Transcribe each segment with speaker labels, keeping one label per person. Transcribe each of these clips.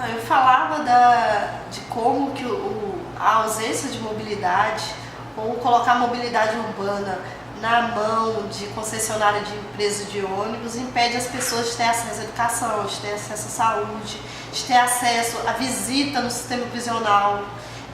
Speaker 1: Então, eu falava de como que a ausência de mobilidade ou colocar a mobilidade urbana na mão de concessionária de empresa de ônibus impede as pessoas de ter acesso à educação, de ter acesso à saúde, de ter acesso à visita no sistema prisional,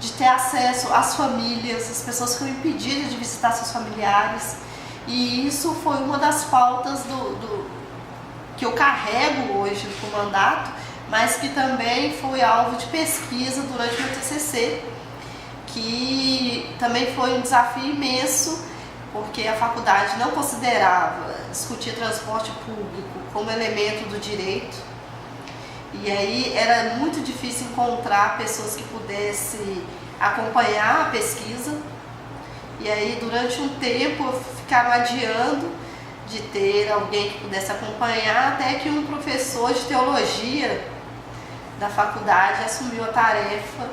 Speaker 1: de ter acesso às famílias, as pessoas ficam impedidas de visitar seus familiares. E isso foi uma das pautas que eu carrego hoje no mandato, mas que também foi alvo de pesquisa durante o meu TCC, que também foi um desafio imenso, porque a faculdade não considerava discutir transporte público como elemento do direito, e aí era muito difícil encontrar pessoas que pudessem acompanhar a pesquisa, e aí durante um tempo ficaram adiando de ter alguém que pudesse acompanhar, até que um professor de teologia da faculdade assumiu a tarefa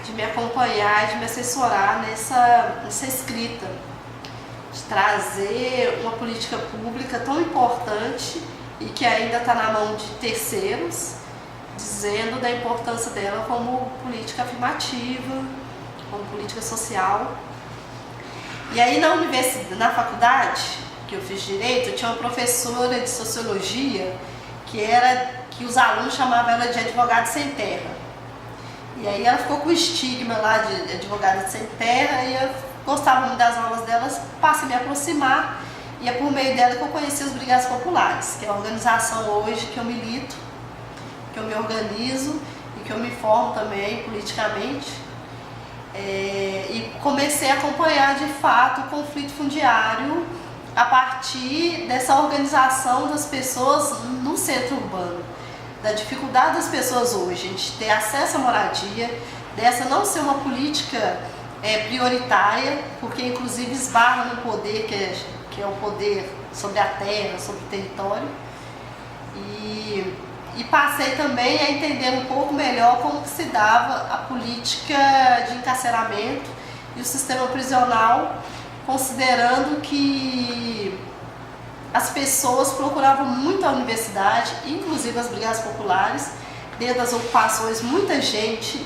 Speaker 1: de me acompanhar e de me assessorar nessa escrita, de trazer uma política pública tão importante e que ainda está na mão de terceiros, dizendo da importância dela como política afirmativa, como política social. E aí na faculdade que eu fiz direito, eu tinha uma professora de sociologia que os alunos chamavam ela de advogada sem terra. E aí ela ficou com o estigma lá de advogada sem terra, e eu gostava muito das aulas delas, passei a me aproximar, e é por meio dela que eu conheci as Brigadas Populares, que é a organização hoje que eu milito, que eu me organizo e que eu me formo também politicamente. E comecei a acompanhar de fato o conflito fundiário a partir dessa organização das pessoas no centro urbano, da dificuldade das pessoas hoje de ter acesso à moradia, dessa não ser uma política prioritária, porque inclusive esbarra no poder que é o poder sobre a terra, sobre o território, e passei também a entender um pouco melhor como que se dava a política de encarceramento e o sistema prisional, considerando que as pessoas procuravam muito a universidade, inclusive as Brigadas Populares, dentro das ocupações, muita gente,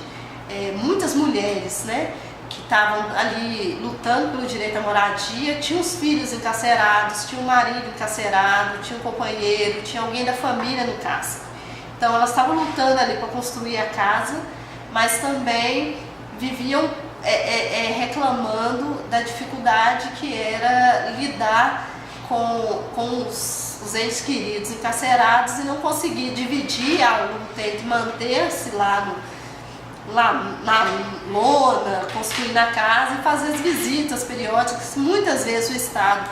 Speaker 1: muitas mulheres, né, que estavam ali lutando pelo direito à moradia, tinham os filhos encarcerados, tinha um marido encarcerado, tinha um companheiro, tinha alguém da família no cárcere. Então elas estavam lutando ali para construir a casa, mas também viviam reclamando da dificuldade que era lidar com os entes queridos encarcerados e não conseguir dividir a luta entre manter-se lá na lona, construir na casa e fazer as visitas periódicas. Muitas vezes o Estado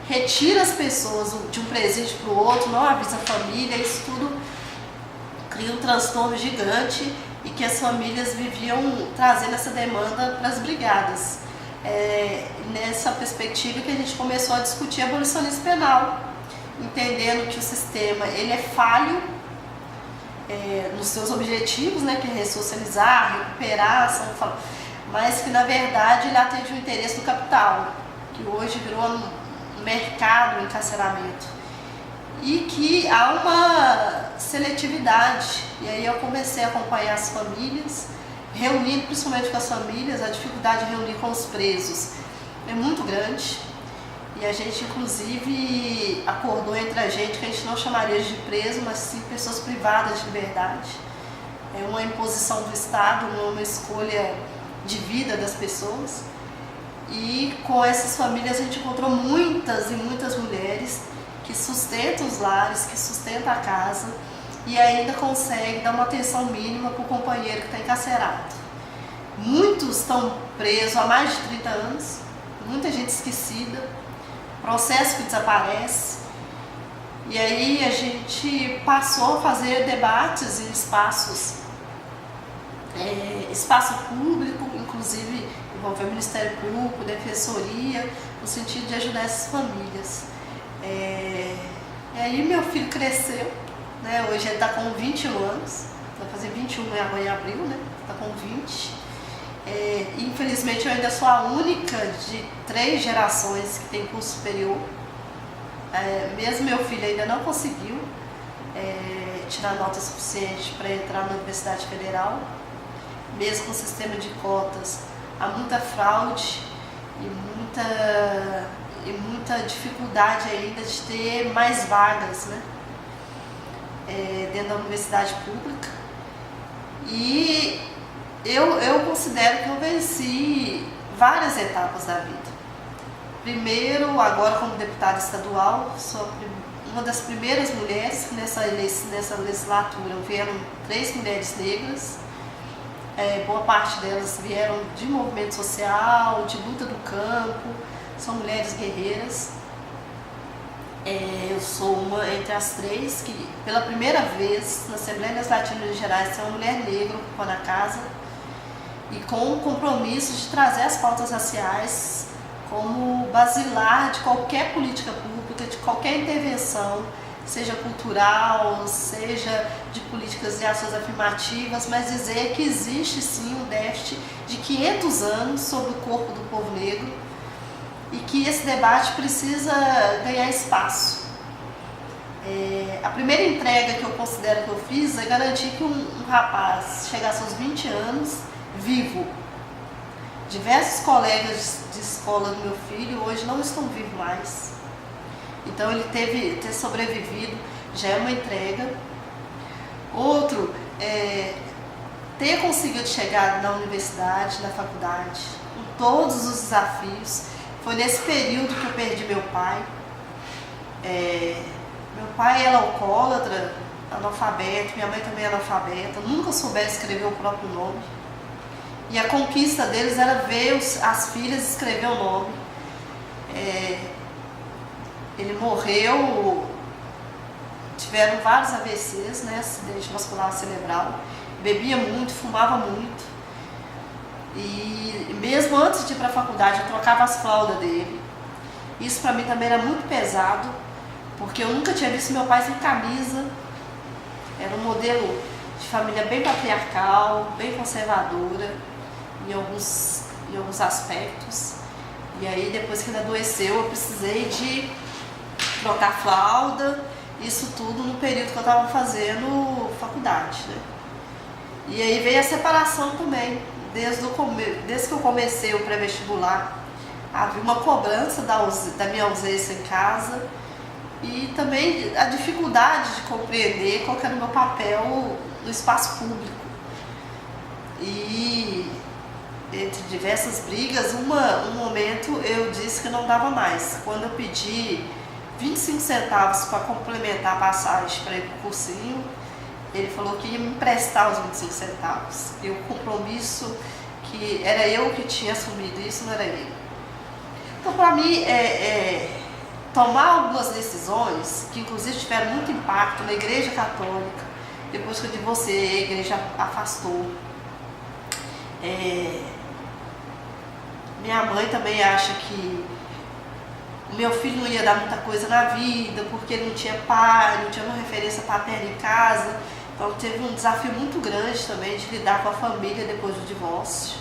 Speaker 1: retira as pessoas de um presídio para o outro, não avisa a família, isso tudo cria um transtorno gigante e que as famílias viviam trazendo essa demanda para as brigadas. Nessa perspectiva que a gente começou a discutir abolicionismo penal, entendendo que o sistema ele é falho nos seus objetivos, né, que é ressocializar, recuperar, mas que na verdade ele atende o interesse do capital, que hoje virou um mercado, um encarceramento, e que há uma seletividade. E aí eu comecei a acompanhar as famílias, reunindo principalmente com as famílias. A dificuldade de reunir com os presos é muito grande, e a gente inclusive acordou entre a gente que a gente não chamaria de preso, mas sim pessoas privadas de liberdade. É uma imposição do Estado, não é uma escolha de vida das pessoas. E com essas famílias a gente encontrou muitas e muitas mulheres que sustentam os lares, que sustentam a casa e ainda conseguem dar uma atenção mínima para o companheiro que está encarcerado. Muitos estão presos há mais de 30 anos, muita gente esquecida, processo que desaparece. E aí a gente passou a fazer debates em espaço público, inclusive envolver o Ministério Público, Defensoria, no sentido de ajudar essas famílias. E aí meu filho cresceu, né? Hoje ele está com 21 anos, vai fazer 21 agora em abril, né? Está com 20. Infelizmente eu ainda sou a única de 3 gerações que tem curso superior. Mesmo meu filho ainda não conseguiu, tirar nota suficiente para entrar na Universidade Federal. Mesmo com o sistema de cotas, há muita fraude e muita dificuldade ainda de ter mais vagas, né? Dentro da universidade pública. E eu considero que eu venci várias etapas da vida. Primeiro, agora como deputada estadual, sou uma das primeiras mulheres que nessa legislatura vieram 3 mulheres negras. Boa parte delas vieram de movimento social, de luta do campo, são mulheres guerreiras. Eu sou uma entre as 3 que, pela primeira vez na Assembleia Legislativa de Minas Gerais, tem uma mulher negra ocupando a casa e com o compromisso de trazer as pautas raciais como basilar de qualquer política pública, de qualquer intervenção, seja cultural, seja de políticas de ações afirmativas, mas dizer que existe sim um déficit de 500 anos sobre o corpo do povo negro e que esse debate precisa ganhar espaço. A primeira entrega que eu considero que eu fiz é garantir que um rapaz chegasse aos 20 anos vivo. Diversos colegas de escola do meu filho hoje não estão vivos mais. Então ele ter sobrevivido já é uma entrega. Outro, ter conseguido chegar na universidade, na faculdade, com todos os desafios. Foi nesse período que eu perdi meu pai. Meu pai era alcoólatra, analfabeto, minha mãe também era analfabeta, nunca souberam escrever o próprio nome. E a conquista deles era ver as filhas escrever o nome. Ele morreu, tiveram vários AVCs, né, acidente vascular cerebral, bebia muito, fumava muito. E mesmo antes de ir para a faculdade, eu trocava as fraldas dele. Isso para mim também era muito pesado, porque eu nunca tinha visto meu pai sem camisa. Era um modelo de família bem patriarcal, bem conservadora em alguns aspectos. E aí depois que ele adoeceu, eu precisei de trocar fralda, isso tudo no período que eu estava fazendo faculdade, né? E aí veio a separação também. Desde que eu comecei o pré-vestibular, havia uma cobrança da minha ausência em casa e também a dificuldade de compreender qual era o meu papel no espaço público. E entre diversas brigas, um momento eu disse que não dava mais. Quando eu pedi 25 centavos para complementar a passagem para ir para o cursinho, ele falou que ia me emprestar os 25 centavos. E o compromisso que era eu que tinha assumido isso, não era ele. Então, para mim, tomar algumas decisões que, inclusive, tiveram muito impacto na Igreja Católica, depois que eu divorciei, a Igreja afastou. Minha mãe também acha que o meu filho não ia dar muita coisa na vida, porque ele não tinha pai, não tinha uma referência paterna em casa. Então teve um desafio muito grande também de lidar com a família depois do divórcio.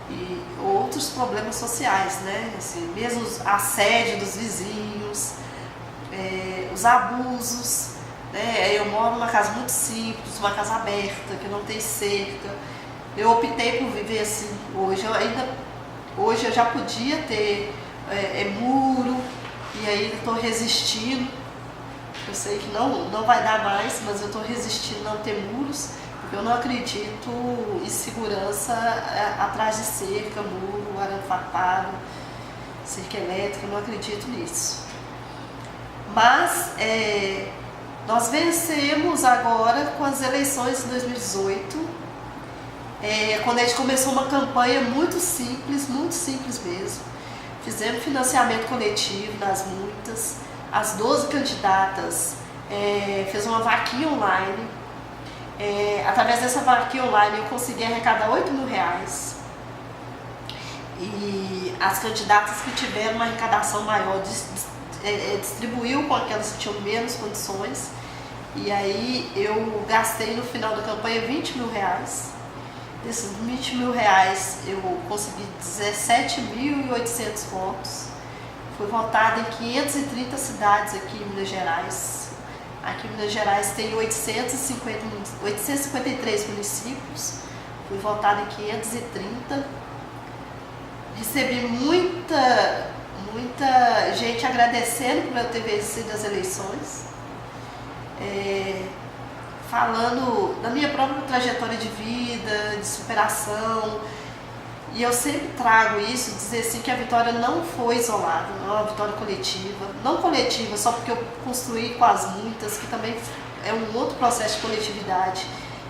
Speaker 1: E outros problemas sociais, né? Assim, mesmo o assédio dos vizinhos, os abusos, né? Eu moro numa casa muito simples, uma casa aberta, que não tem cerca. Eu optei por viver assim. Hoje eu já podia ter muro, e aí estou resistindo. Eu sei que não vai dar mais, mas eu estou resistindo a não ter muros, porque eu não acredito em segurança atrás de cerca, muro, arame farpado, cerca elétrica, eu não acredito nisso. Mas nós vencemos agora com as eleições de 2018, quando a gente começou uma campanha muito simples mesmo. Fizemos financiamento coletivo das multas. As 12 candidatas fez uma vaquinha online. Através dessa vaquinha online eu consegui arrecadar R$8.000. E as candidatas que tiveram uma arrecadação maior distribuiu com aquelas que tinham menos condições. E aí eu gastei no final da campanha R$20.000. Desses R$20.000 eu consegui 17.800 votos. Fui votada em 530 cidades aqui em Minas Gerais. Aqui em Minas Gerais tem 853 municípios, fui votada em 530. Recebi muita gente agradecendo por eu ter vencido as eleições, falando da minha própria trajetória de vida, de superação. E eu sempre trago isso, dizer assim que a vitória não foi isolada, não é uma vitória coletiva. Não coletiva só porque eu construí com as muitas, que também é um outro processo de coletividade,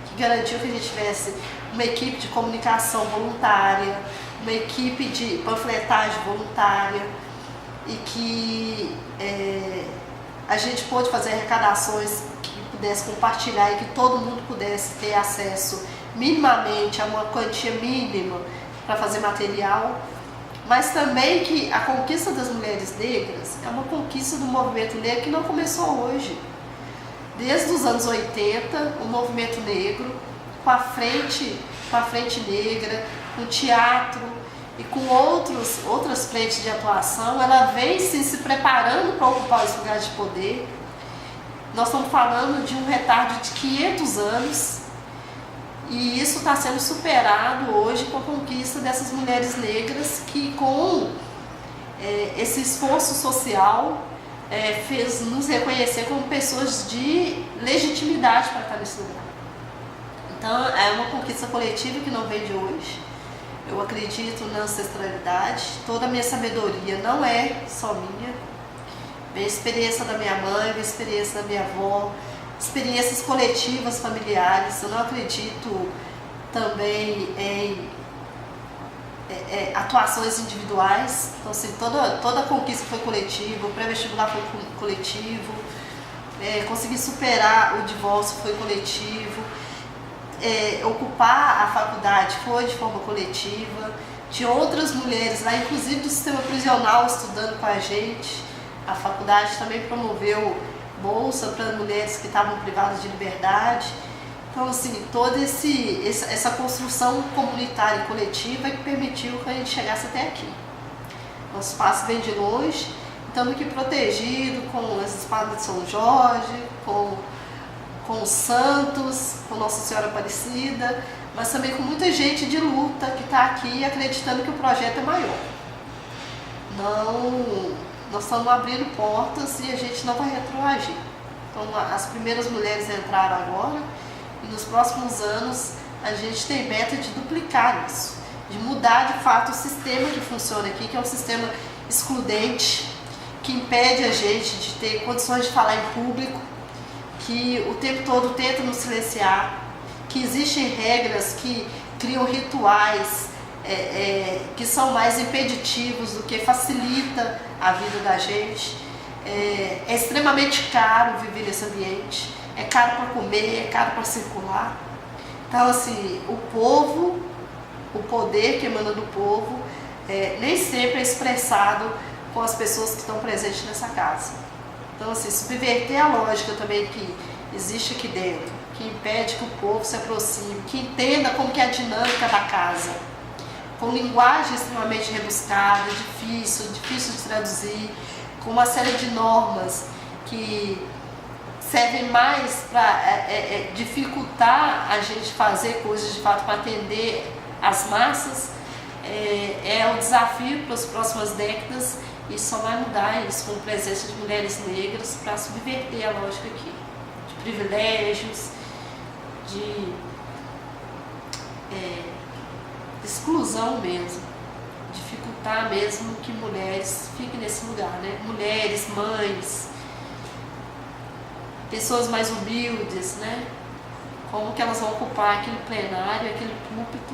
Speaker 1: que garantiu que a gente tivesse uma equipe de comunicação voluntária, uma equipe de panfletagem voluntária, e que a gente pôde fazer arrecadações que pudesse compartilhar e que todo mundo pudesse ter acesso minimamente a uma quantia mínima para fazer material, mas também que a conquista das mulheres negras é uma conquista do movimento negro que não começou hoje. Desde os anos 80, o movimento negro, com a frente negra, com o teatro e com outras frentes de atuação, ela vem se preparando para ocupar esse lugar de poder. Nós estamos falando de um retardo de 500 anos, e isso está sendo superado hoje com a conquista dessas mulheres negras que, com esse esforço social, fez nos reconhecer como pessoas de legitimidade para estar nesse lugar. Então, é uma conquista coletiva que não vem de hoje. Eu acredito na ancestralidade, toda a minha sabedoria não é só minha. Vem a experiência da minha mãe, vem a experiência da minha avó, experiências coletivas, familiares. Eu não acredito também em atuações individuais. Então, assim, toda a conquista foi coletiva, o pré-vestibular foi coletivo, conseguir superar o divórcio foi coletivo, ocupar a faculdade foi de forma coletiva. Tinha outras mulheres lá, inclusive do sistema prisional, estudando com a gente. A faculdade também promoveu bolsa para mulheres que estavam privadas de liberdade. Então, assim, toda essa construção comunitária e coletiva que permitiu que a gente chegasse até aqui. Nosso espaço vem de longe, estamos aqui protegidos com as espadas de São Jorge, com os santos, com Nossa Senhora Aparecida, mas também com muita gente de luta que está aqui acreditando que o projeto é maior. Nós estamos abrindo portas e a gente não vai retroagir. Então, as primeiras mulheres entraram agora e nos próximos anos a gente tem meta de duplicar isso, de mudar de fato o sistema que funciona aqui, que é um sistema excludente, que impede a gente de ter condições de falar em público, que o tempo todo tenta nos silenciar, que existem regras que criam rituais que são mais impeditivos do que facilita a vida da gente. É extremamente caro viver nesse ambiente, é caro para comer, é caro para circular. Então, assim, o poder que emana do povo nem sempre é expressado com as pessoas que estão presentes nessa casa. Então, assim, subverter a lógica também que existe aqui dentro, que impede que o povo se aproxime, que entenda como que é a dinâmica da casa, com linguagem extremamente rebuscada, difícil de traduzir, com uma série de normas que servem mais para dificultar a gente fazer coisas de fato para atender as massas. É um desafio para as próximas décadas, e só vai mudar isso com a presença de mulheres negras para subverter a lógica aqui, de privilégios, de exclusão mesmo, dificultar mesmo que mulheres fiquem nesse lugar, né? Mulheres, mães, pessoas mais humildes, né? Como que elas vão ocupar aquele plenário, aquele púlpito,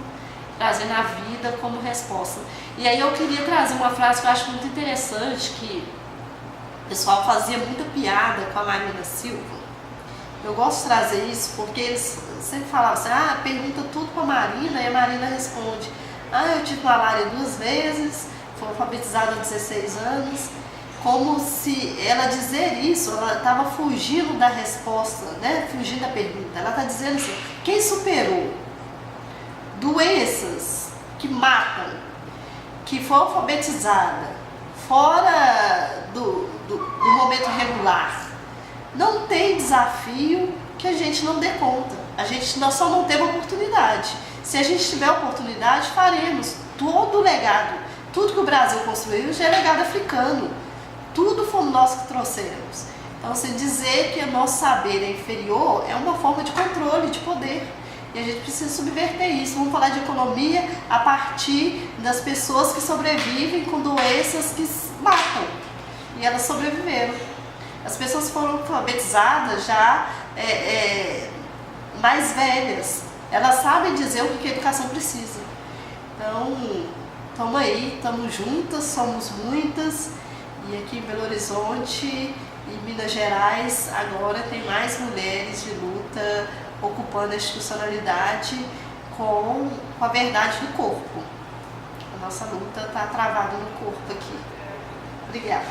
Speaker 1: trazendo a vida como resposta. E aí eu queria trazer uma frase que eu acho muito interessante, que o pessoal fazia muita piada com a Marina Silva. Eu gosto de trazer isso porque eles sempre falavam assim, pergunta tudo para a Marina, e a Marina responde, eu tive malária 2 vezes, fui alfabetizada há 16 anos, como se ela dizer isso, ela estava fugindo da resposta, né? Fugindo da pergunta. Ela está dizendo assim, quem superou doenças que matam, que foi alfabetizada fora do momento regular, Não tem desafio que a gente não dê conta. Nós só não temos oportunidade. Se a gente tiver oportunidade, faremos. Todo o legado, tudo que o Brasil construiu já é legado africano. Tudo fomos nós que trouxemos. Então, se dizer que o nosso saber é inferior é uma forma de controle, de poder. E a gente precisa subverter isso. Vamos falar de economia a partir das pessoas que sobrevivem com doenças que matam. E elas sobreviveram. As pessoas foram alfabetizadas já mais velhas. Elas sabem dizer o que a educação precisa. Então, estamos aí, estamos juntas, somos muitas. E aqui em Belo Horizonte e Minas Gerais agora tem mais mulheres de luta ocupando a institucionalidade com a verdade do corpo. A nossa luta está travada no corpo aqui. Obrigada.